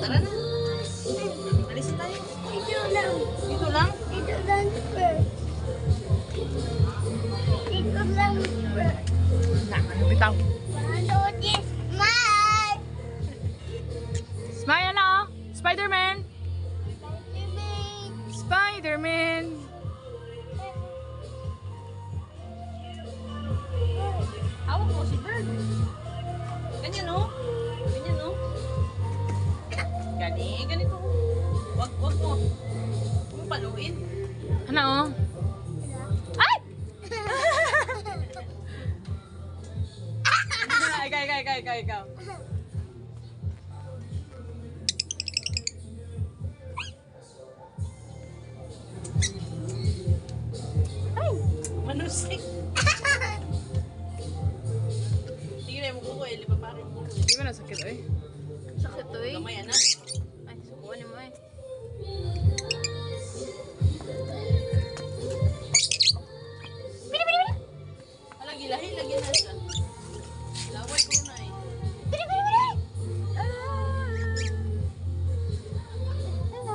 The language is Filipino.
tara na. Alis na tayo. Dito lang. Dito lang? Dito lang, sir. Dito lang, sir. Ano bitaw? Ano, this, smile. Smile na oh. Spider-Man. Spider-Man. Hawak mo si Bird. Ganyan oh. Ganyan oh. Ganito. Wag mo. Huwag mo paluin. Ano oh? Ay! Ikaw. Ay! Manusik. Sige na mo ko eh. Lipa pa rin. Hindi ba nasakit eh? Sakit to eh. Kamay na. Ay, sukuan mo eh. Lagi na.